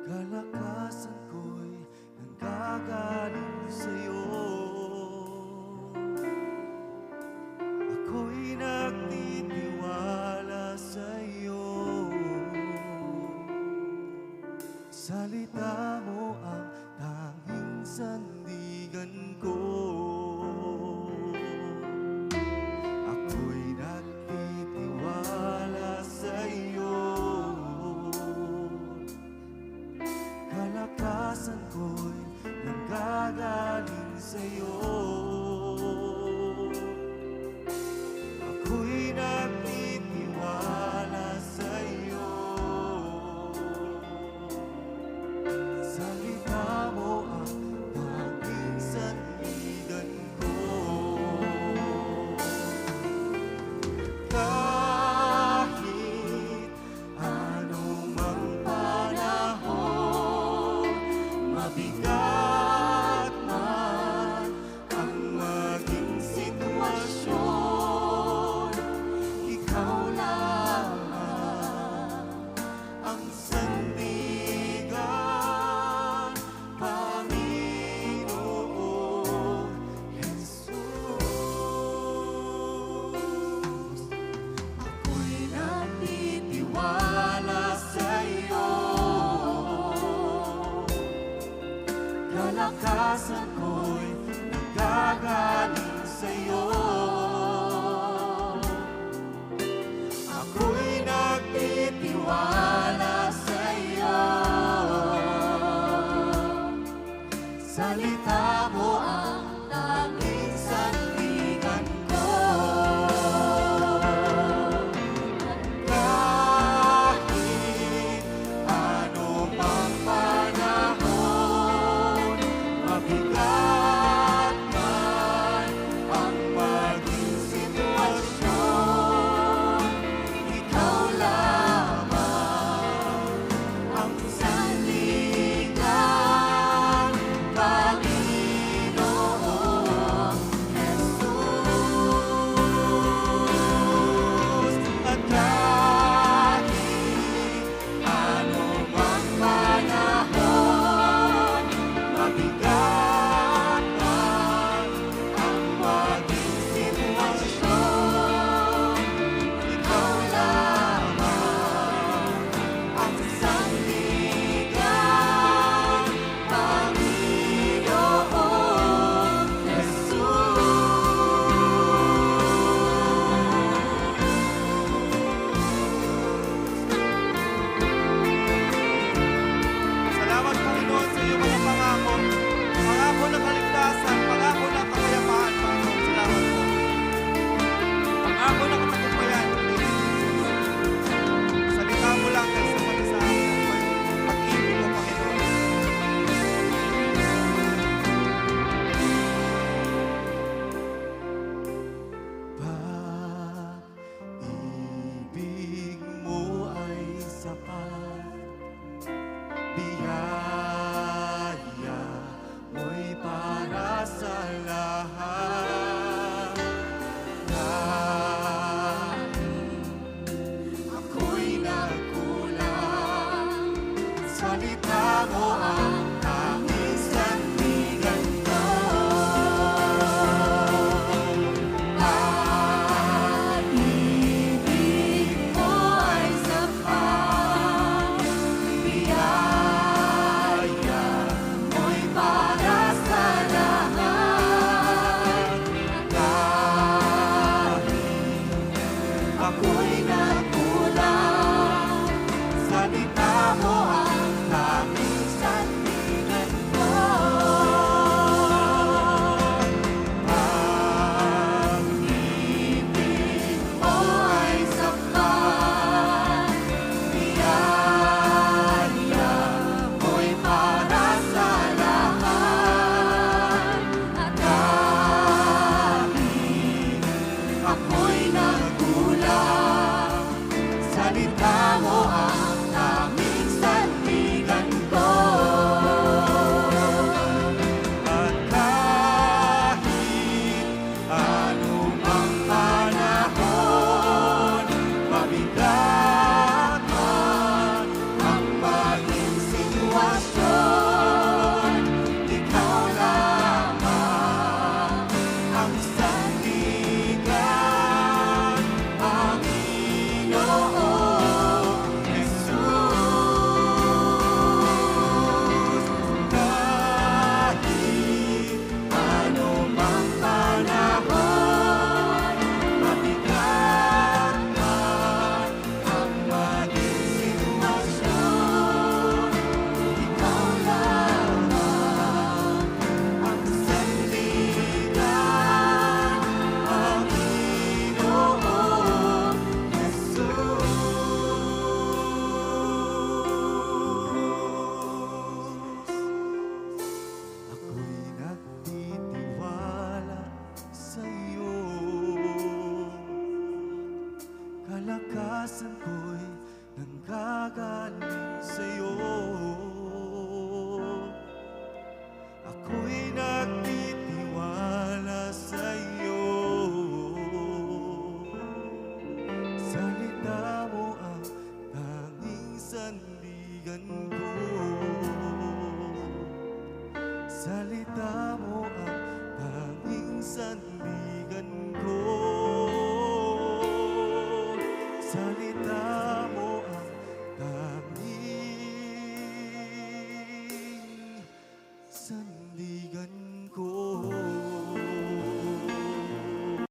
Kalakasan ko'y nanggagaling sa'yo. Ako'y nagtitiwala sa'yo. Salita mo ang tanging sandigan ko. Ako'y nagtitiwala sa'yo. Kalakasan ko'y nanggagaling sa'yo. Ako'y nagtitiwala sa'yo. Salita mo ang tanging sandigan ko. Kahit anumang panahon, mabigat man ang maging sitwasyon, ikaw lamang ang sandigan, Panginoong Jesus. Ako'y nagtitiwala sa'yo. Kalakasan ko'y nanggagaling sa'yo. Ako'y nagtitiwala sa'yo. Salita mo ang tanging sandigan ko. Kahit anumang panahon, mabigat man ang maging sitwasyon, ikaw lamang ang sandigan, Panginoong Jesus. At kahit anumang panahon, mabigat man ang maging sitwasyon, ikaw lamang ang sandigan, Panginoong Salamat, Panginoon, sa iyong mga pangako. Pangako ng kaligtasan, pangako ng kapayapaan, Panginoon. Salamat po. Pangako ng katagumpayan. Salita mo lang kayo sa sa amin. Pag-ibig mo, Panginoon. Pag-ibig mo ay sapat, biyaya mo'y para sa lahat. Kahit ako'y nagkulang, salita mo ang tanging sandigan ko. Pag-ibig mo ay sapat, biyaya mo'y para sa lahat. Kahit ako'y nagkulang, salita mo ang tanging sandigan sa'yo. Ako'y nagtitiwala sa'yo. Salita mo ang tanging sandigan ko. Salita mo ang tanging sandigan ko. Salita